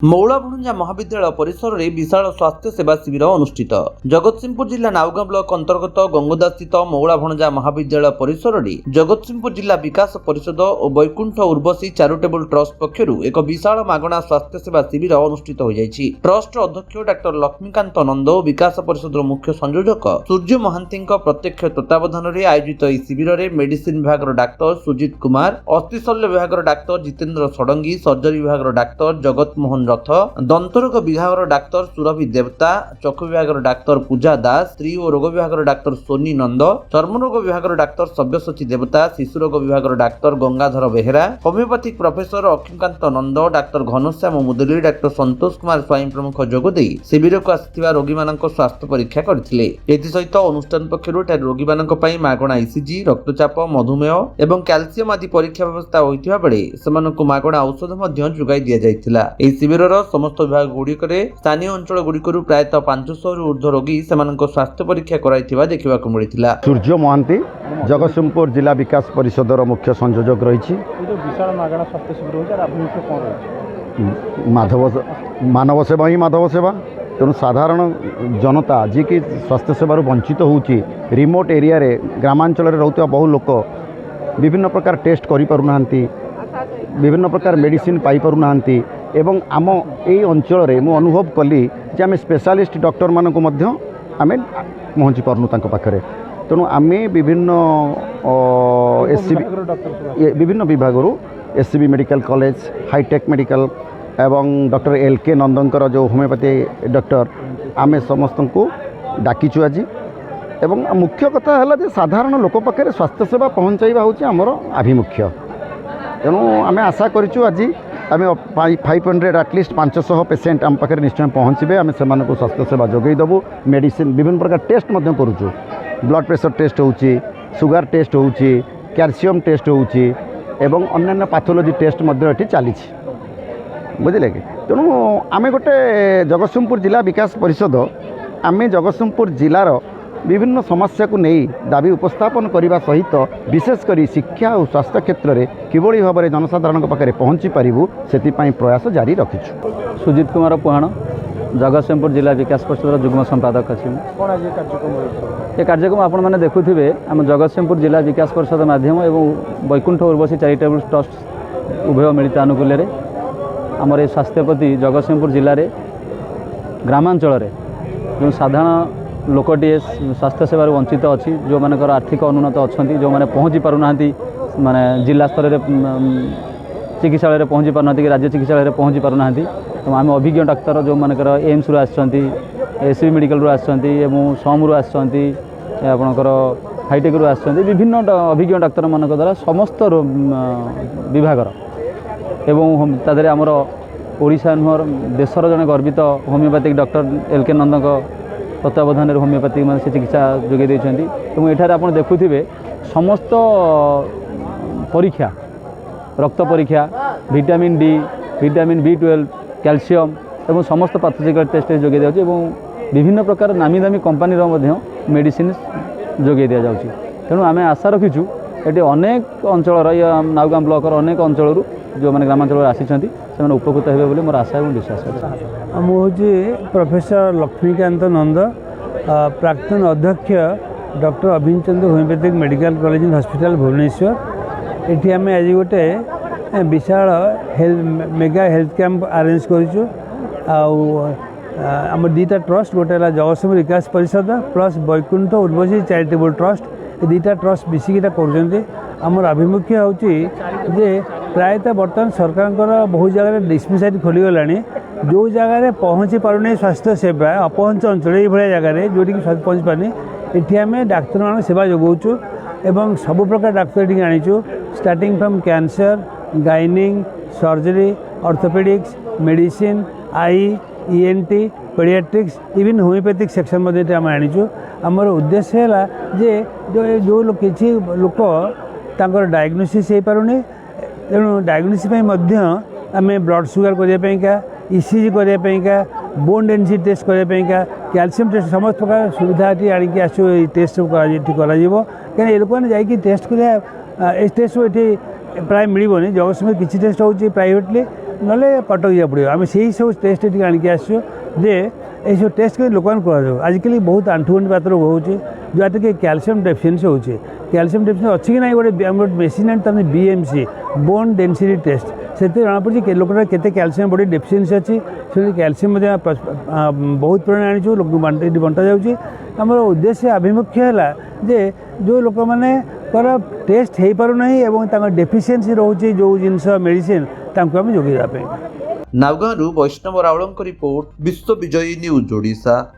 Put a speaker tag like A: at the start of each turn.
A: मौलाभुणुंजा महाविद्यालय परिसर में विशाल स्वास्थ्य सेवा शिविर अनुष्ठित। जगतसिंहपुर जिला नाउगां ब्लॉक अंतर्गत गंगोदा स्थित मौलाभुणुंजा महाविद्यालय परिसर में जगतसिंहपुर जिला विकास परिषद और बैकुंठ उर्वशी चैरिटेबल ट्रस्ट पक्षर एक विशाल मागणा स्वास्थ्य सेवा शिविर अनुष्ठित हो जायछि। ट्रस्ट अध्यक्ष डॉक्टर लक्ष्मीकांत नंद और विकास परिषद मुख्य संयोजक सूर्य महांती प्रत्यक्ष तत्वावधान में आयोजित इस शिविर में मेडिसिन विभाग डाक्तर सुजित कुमार, अस्थिशल्य विभाग डाक्तर जितेंद्र षडंगी, सर्जरी विभाग डाक्तर जगत मोहन रथ, दंतरोग विभाग डाक्तर सुरभि देवता, चक्षु विभाग डाक्तर पूजा दास, स्त्री और रोग विभाग डाक्तर सोनी नंद, चर्मरोग विभाग डाक्तर सव्यसाची देवता, शिशु रोग विभाग doctor Gangadhar Behera, homeopathic professor Akshikanta Nanda, doctor Ghanashyam Muduli, doctor Santosh Kumar Swain प्रमुख जोगदे शिविर को आसिथिबा रोगी मानक स्वास्थ्य परीक्षा करथिले। एथिसहित अनुष्ठान पक्षरु रोगी मानक पई मागणा ईसीजी, रक्तचाप, मधुमेह एवं कैल्शियम आदि परीक्षा व्यवस्था होइथिबा बेले सेमानकु मागणा औषध मध्य जोगाई दिया जायथिला। एही शिविरर समस्त विभाग गुड़िक स्थानीय अंचल गुड़िक प्रायतः 500 ऊर्ध्व रोगी स्वास्थ्य परीक्षा कराइथिबा देखिबाकु मिलिथिला।
B: सूर्य महांती जगतसिंहपुर जिला विकास परिषदर मुख्य संयोजक रही। मानव सेवा ही माधव सेवा। तेणु साधारण जनता जी कि स्वास्थ्य सेवार वंचित होउची, रिमोट एरिया रे ग्रामांचल रोकता बहु लोक विभिन्न प्रकार टेस्ट करि पारु नाहंती, विभिन्न प्रकार मेडिसिन पाई पारु नाहंती एवं आम यही अंचल रे मु अनुभव कली जे आम स्पेशलिस्ट डॉक्टर मानक मध्य आमे पहुँची पारनु तांको पाखरे। तेणु आमे विभिन्न एससीबी विभिन्न विभागरू SCB medical college, hi tech medical एवं डॉक्टर एलके नंदनकर जो होमिओपैथी डॉक्टर आमे समस्त को डाकिचु आज। एवं मुख्य कथा है साधारण लोक पाखे स्वास्थ्य सेवा पहुँचाइबा होची आमर आभिमुख्य। तेणु आमे आशा करिचु आज आम 500 एटलिस्ट 500 पेसेंट आम पाखे निश्चय पहुँचे। आम से स्वास्थ्य सेवा जोगई देवु। मेडिसिन विभिन्न प्रकार टेस्ट करूँ, ब्लड प्रेशर टेस्ट होउची, सुगर टेस्ट होउची, कैल्शियम टेस्ट होउची एवं अन्य पैथोलॉजी टेस्ट ये चली बुझे कि। तेणु आम गोटे जगतसिंहपुर जिला विकास परिषद आम जगतसिंहपुर जिलार विभिन्न समस्या को नहीं दाबी उपस्थापन करने सहित विशेषकर शिक्षा और स्वास्थ्य क्षेत्र में किभली भाव में जनसाधारण पाखे पहुँची पारू से प्रयास जारी रखिछु।
C: सुजित कुमार पुहाण, जगतसिंहपुर जिला विकास परिषद जुग्म संपादक अच्छी। ये कार्यक्रम आपण मैंने देखुवे आम जगतसिंहपुर जिला विकास परिषद माध्यम एवं बैकुंठ उर्वशी चैरिटेबल ट्रस्ट उभय मिलित आनुकूल्य आमर स्वास्थ्यपति जगतसिंहपुर जिले में ग्रामांचल जो साधारण लोकटे स्वास्थ्य सेवार वंचित अच्छी, जो मानकर आर्थिक अनुन्नत अच्छा, जो मैंने पहुँची पारना माने जिला स्तर में चिकित्सालय पहुँची पारना कि राज्य चिकित्सालय पहुँची पारना। तो आम अभिज्ञ डाक्तर जो मानकर एम्स एससीबी मेडिकल सम रु आपणकर हाईटेक रु विभिन्न अभिज्ञ डाक्तर मान द्वारा समस्त विभाग एवं तादे आमर ओडिशा नुहर देशर जड़े गर्वित होमिओपैथिक डॉक्टर एलके नंदक तत्वावधान होमिओपैथिक मान से चिकित्सा जोगे देछंती। तो एठार आप देखुथिबे समस्त परीक्षा, रक्त परीक्षा, vitamin D, vitamin B12, calcium एवं समस्त पैथोलॉजिकल टेस्ट जोगे दिया एवं विभिन्न प्रकार नामी दामी कंपनीर मेडिसिन जोगे दि जाउची। तेणु आम आशा रखीचु ये अनेक अंचल नाउगां ब्लॉकर अनेक अंचल जो मैंने ग्रामांचल आसी से उपकृत हे बोली मोर आशा और विश्वास है।
D: मुझे प्रोफेसर लक्ष्मीकांत नंद, प्राक्तन अध्यक्ष doctor Abhinchandra homeopathic medical college and hospital Bhubaneswar. ये आम आज गोटे विशाल मेगा हेल्थ कैंप अरेंज करूँ। आम दुईटा ट्रस्ट गोटे Jagatsinghpur Vikas Parishad plus Baikuntha Urvashi charitable trust, ये दुईटा ट्रस्ट मिसिकीटा कर आमर आभिमुख्य होचे प्रायतः बर्तमान सरकार बहुत जगह डिस्पेंसरी खोलीगला, जो जगह पहुँची पारनी स्वास्थ्य सेवा अपहंच अंचल ये जगह जोटि पहुँची पारनी ये आम डाक्तर मान सेवा जोगाऊँ एवं सबु प्रकार डाक्तर ये आनीचु स्टार्टिंग फ्रॉम कैंसर, गाइनिंग, surgery, orthopaedics, medicine, eye, ENT, paediatrics, even homeopathic section मध्य आम आनीचु। आमर उद्देश्य है जे जो किसी लोक तांकर डायग्नोसिस हो पारुनी, तेणु डायग्नोसिस आम ब्लड सुगर करने, ECG करने, बोन डेंसिटी टेस्ट करने, कैल्शियम टेस्ट समस्त प्रकार सुविधा आणिकी आसो टेस्ट सब कहीं ये लोक मैंने टेस्ट कर टेस्ट ये प्राय मिलनी। जगतसिंहपुर किसी टेस्ट हो प्राइवेटली नले कटक जा पड़ो आम से सब टेस्ट टी आणिक आसो जे यू टेस्ट कर लोक आजिकल बहुत आंठुगंठी बात रोग हो जहाँ टे कैल्शियम डेफिशिएंसी हो कैल्शियम डेफिशिएंसी अच्छी कि ना गोटे मेसीन आनी BMC बोन डेंसिटी टेस्ट से जना पड़ी लोक के कैल्शियम बॉडी डेफिशिएंसी अच्छी से कैल्शियम बहुत परिमाण आनीचु लोक बंटा जाम उद्देश्य आभिमुख्य है जे जो लोक मैंने टेस्ट हो पारना डेफिशिएंसी रोचे जो जिनस मेडिसिन आम जोगाई
A: नावगाँव वैष्णव रावल रिपोर्ट विश्व विजयी न्यूज ओडिशा।